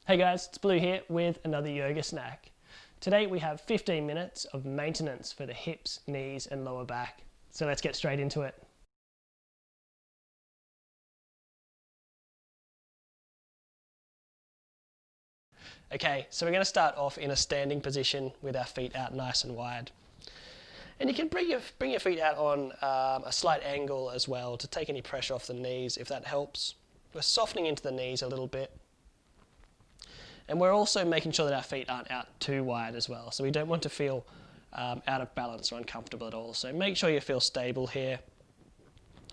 Hey guys, it's Blue here with another yoga snack. Today we have 15 minutes of maintenance for the hips, knees and lower back. So let's get straight into it. Okay, so we're going to start off in a standing position with our feet out nice and wide. And you can bring your feet out on a slight angle as well to take any pressure off the knees if that helps. We're softening into the knees a little bit. And we're also making sure that our feet aren't out too wide as well. So we don't want to feel out of balance or uncomfortable at all. So make sure you feel stable here.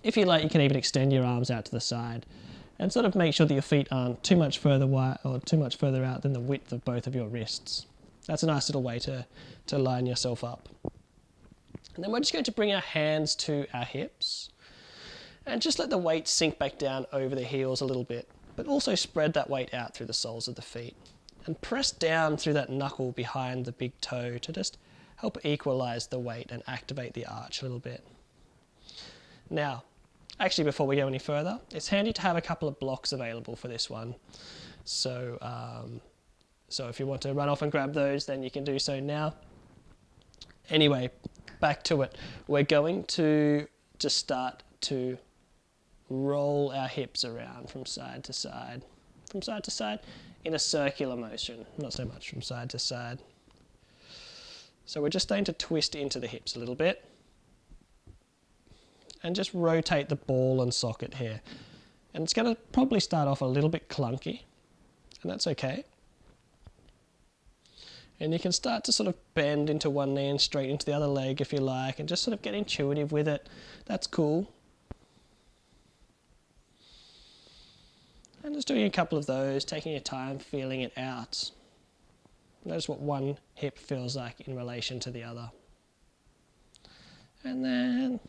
If you like, you can even extend your arms out to the side and sort of make sure that your feet aren't too much further wide or too much further out than the width of both of your wrists. That's a nice little way to line yourself up. And then we're just going to bring our hands to our hips and just let the weight sink back down over the heels a little bit, but also spread that weight out through the soles of the feet and press down through that knuckle behind the big toe to just help equalize the weight and activate the arch a little bit. Now, actually before we go any further, it's handy to have a couple of blocks available for this one. So if you want to run off and grab those, then you can do so now. Anyway, back to it. We're going to just start to roll our hips around from side to side in a circular motion, not so much from side to side. So we're just going to twist into the hips a little bit and just rotate the ball and socket here. And it's going to probably start off a little bit clunky, and that's okay. And you can start to sort of bend into one knee and straight into the other leg if you like, and just sort of get intuitive with it. That's cool. And just doing a couple of those, taking your time, feeling it out. Notice what one hip feels like in relation to the other. And then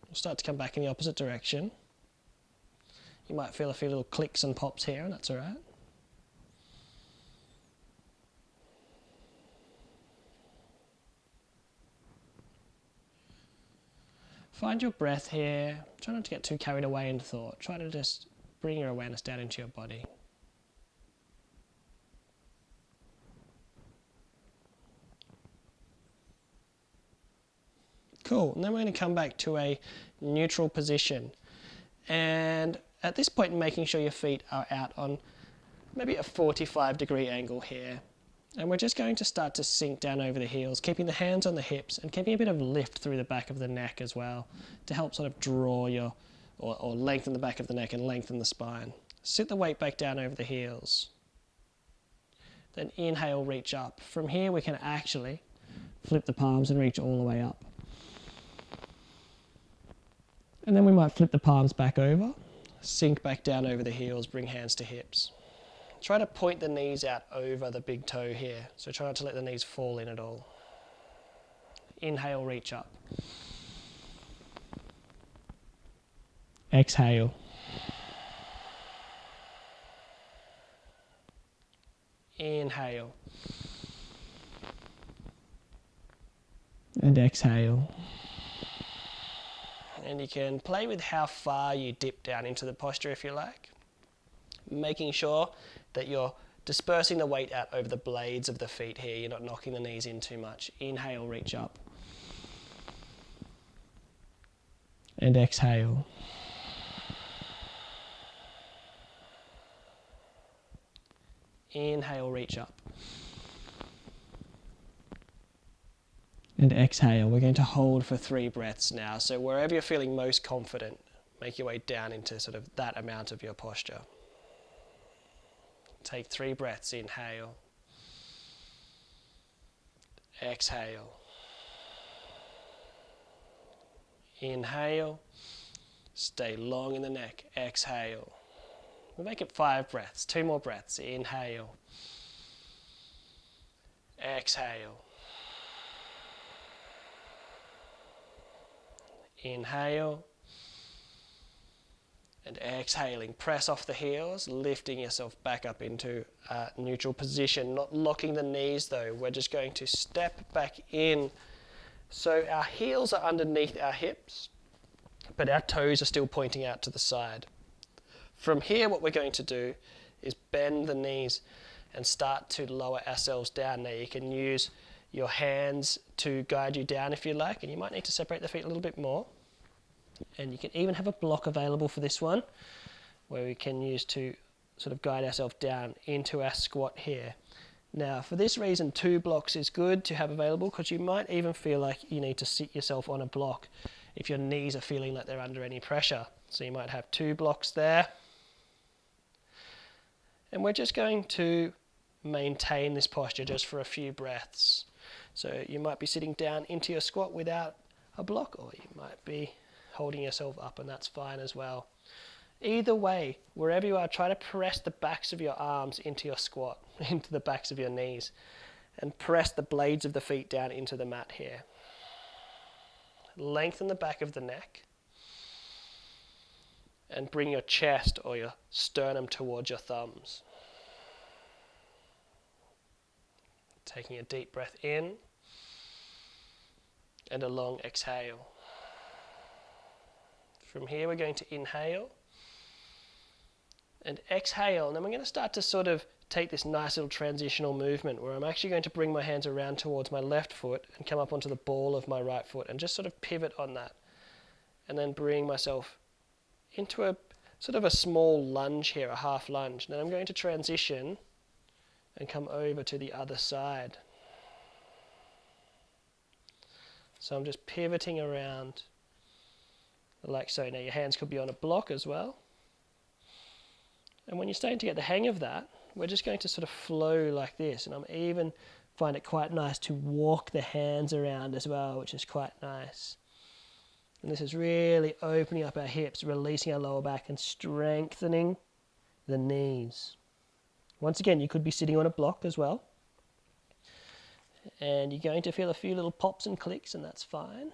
we'll start to come back in the opposite direction. You might feel a few little clicks and pops here, and that's all right. Find your breath here. Try not to get too carried away in thought. Try to just bring your awareness down into your body. Cool, and then we're going to come back to a neutral position. And at this point, making sure your feet are out on maybe a 45-degree angle here. And we're just going to start to sink down over the heels, keeping the hands on the hips and keeping a bit of lift through the back of the neck as well to help sort of draw your, or lengthen the back of the neck and lengthen the spine. Sit the weight back down over the heels. Then inhale, reach up. From here we can actually flip the palms and reach all the way up. And then we might flip the palms back over, sink back down over the heels, bring hands to hips. Try to point the knees out over the big toe here. So try not to let the knees fall in at all. Inhale, reach up. Exhale. Inhale. And exhale. And you can play with how far you dip down into the posture if you like. Making sure that you're dispersing the weight out over the blades of the feet here. You're not knocking the knees in too much. Inhale, reach up. And exhale. Inhale, reach up. And exhale. We're going to hold for 3 breaths now. So wherever you're feeling most confident, make your way down into sort of that amount of your posture. Take 3 breaths, inhale, exhale, inhale, stay long in the neck, exhale. We'll make it 5 breaths, 2 more breaths, inhale, exhale, inhale, and exhaling. Press off the heels, lifting yourself back up into a neutral position, not locking the knees though. We're just going to step back in. So our heels are underneath our hips, but our toes are still pointing out to the side. From here, what we're going to do is bend the knees and start to lower ourselves down. Now you can use your hands to guide you down if you like, and you might need to separate the feet a little bit more. And you can even have a block available for this one, where we can use to sort of guide ourselves down into our squat here. Now for this reason 2 blocks is good to have available, because you might even feel like you need to sit yourself on a block if your knees are feeling like they're under any pressure. So you might have 2 blocks there. And we're just going to maintain this posture just for a few breaths. So you might be sitting down into your squat without a block, or you might be holding yourself up, and that's fine as well. Either way, wherever you are, try to press the backs of your arms into your squat, into the backs of your knees, and press the blades of the feet down into the mat here. Lengthen the back of the neck, and bring your chest or your sternum towards your thumbs. Taking a deep breath in, and a long exhale. From here we're going to inhale and exhale, and then we're going to start to sort of take this nice little transitional movement where I'm actually going to bring my hands around towards my left foot and come up onto the ball of my right foot and just sort of pivot on that, and then bring myself into a sort of a small lunge here, a half lunge. Then I'm going to transition and come over to the other side. So I'm just pivoting around like so. Now your hands could be on a block as well. And when you're starting to get the hang of that, we're just going to sort of flow like this. And I'm even find it quite nice to walk the hands around as well, which is quite nice. And this is really opening up our hips, releasing our lower back and strengthening the knees. Once again, you could be sitting on a block as well. And you're going to feel a few little pops and clicks, and that's fine.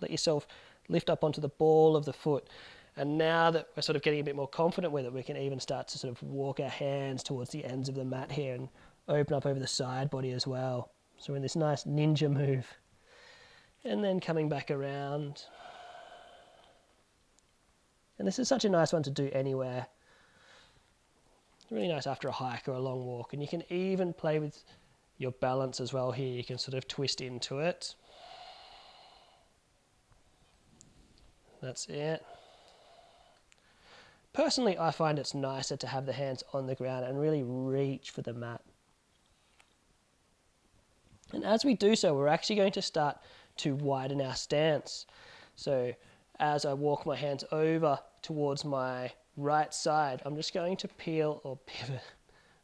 Let yourself lift up onto the ball of the foot. And now that we're sort of getting a bit more confident with it, we can even start to sort of walk our hands towards the ends of the mat here and open up over the side body as well. So we're in this nice ninja move. And then coming back around. And this is such a nice one to do anywhere. Really nice after a hike or a long walk. And you can even play with your balance as well here. You can sort of twist into it. That's it. Personally, I find it's nicer to have the hands on the ground and really reach for the mat. And as we do so, we're actually going to start to widen our stance. So as I walk my hands over towards my right side, I'm just going to peel or pivot.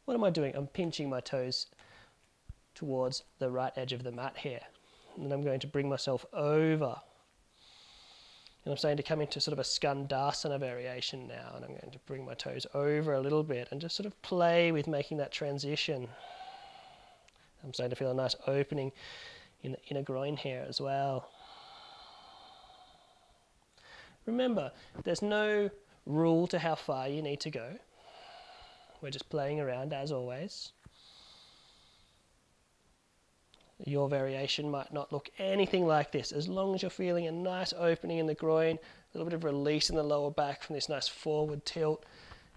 What am I doing? I'm pinching my toes towards the right edge of the mat here. And then I'm going to bring myself over. And I'm starting to come into sort of a skandasana variation now, and I'm going to bring my toes over a little bit and just sort of play with making that transition. I'm starting to feel a nice opening in the inner groin here as well. Remember, there's no rule to how far you need to go. We're just playing around as always. Your variation might not look anything like this, as long as you're feeling a nice opening in the groin, a little bit of release in the lower back from this nice forward tilt,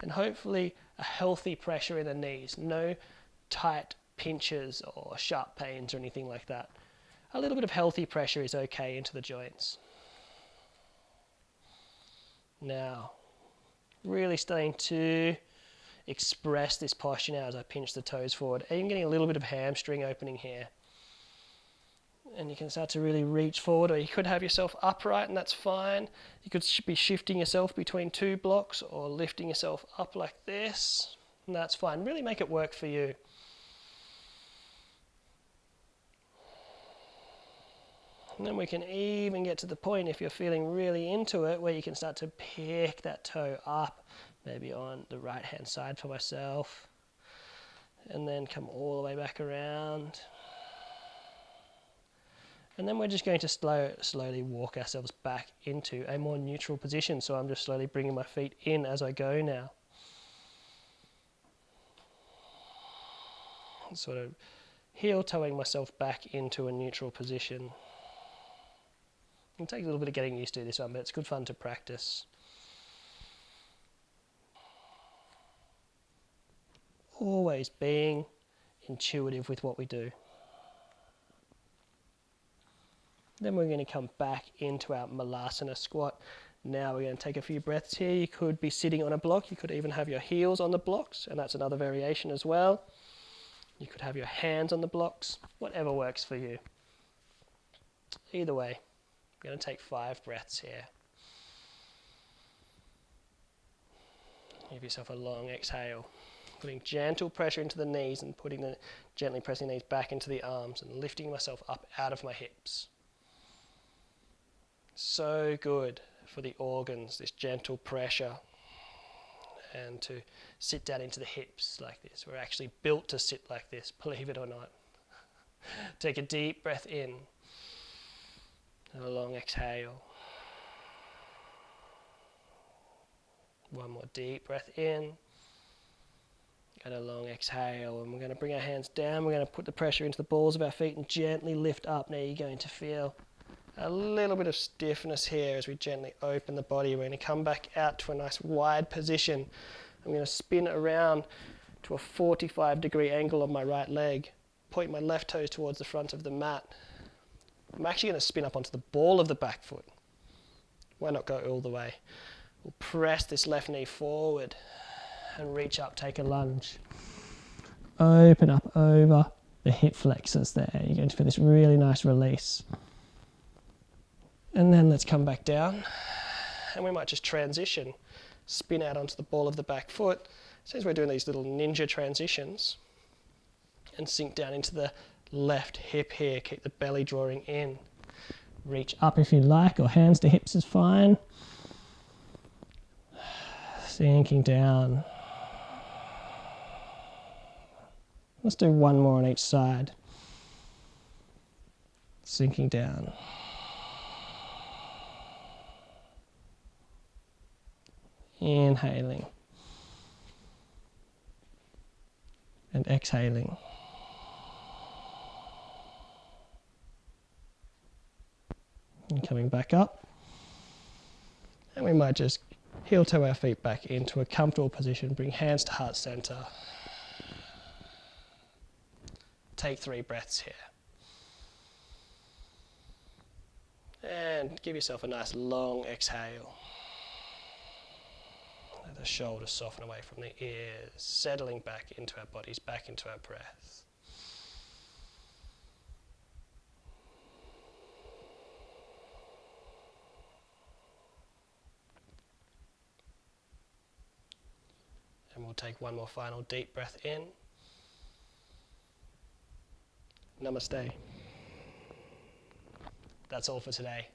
and hopefully a healthy pressure in the knees. No tight pinches or sharp pains or anything like that. A little bit of healthy pressure is okay into the joints. Now, really starting to express this posture now as I pinch the toes forward. Even getting a little bit of hamstring opening here. And you can start to really reach forward, or you could have yourself upright, and that's fine. You could be shifting yourself between 2 blocks or lifting yourself up like this, and that's fine. Really make it work for you. And then we can even get to the point, if you're feeling really into it, where you can start to pick that toe up, maybe on the right hand side for myself, and then come all the way back around. And then we're just going to slowly walk ourselves back into a more neutral position. So I'm just slowly bringing my feet in as I go now. Sort of heel-toeing myself back into a neutral position. It'll take a little bit of getting used to this one, but it's good fun to practice. always being intuitive with what we do. Then we're going to come back into our Malasana squat. Now we're going to take a few breaths here. You could be sitting on a block. You could even have your heels on the blocks, and that's another variation as well. You could have your hands on the blocks, whatever works for you. Either way, I'm going to take 5 breaths here. Give yourself a long exhale, putting gentle pressure into the knees and gently pressing the knees back into the arms and lifting myself up out of my hips. So good for the organs, this gentle pressure, and to sit down into the hips like this. We're actually built to sit like this, believe it or not. Take a deep breath in and a long exhale. One more deep breath in and a long exhale. And we're going to bring our hands down. We're going to put the pressure into the balls of our feet and gently lift up. Now you're going to feel a little bit of stiffness here as we gently open the body. We're going to come back out to a nice wide position. I'm going to spin around to a 45-degree angle on my right leg, point my left toes towards the front of the mat. I'm actually going to spin up onto the ball of the back foot. Why not go all the way? We'll press this left knee forward and reach up, take a lunge. Open up over the hip flexors there. You're going to feel this really nice release. And then let's come back down, and we might just transition, spin out onto the ball of the back foot. Since we're doing these little ninja transitions, and sink down into the left hip here. Keep the belly drawing in. Reach up if you like, or hands to hips is fine. Sinking down. Let's do one more on each side. Sinking down. Inhaling. And exhaling. And coming back up. And we might just heel toe our feet back into a comfortable position. Bring hands to heart center. Take 3 breaths here. And give yourself a nice long exhale. Let the shoulders soften away from the ears, settling back into our bodies, back into our breath. And we'll take one more final deep breath in. Namaste. That's all for today.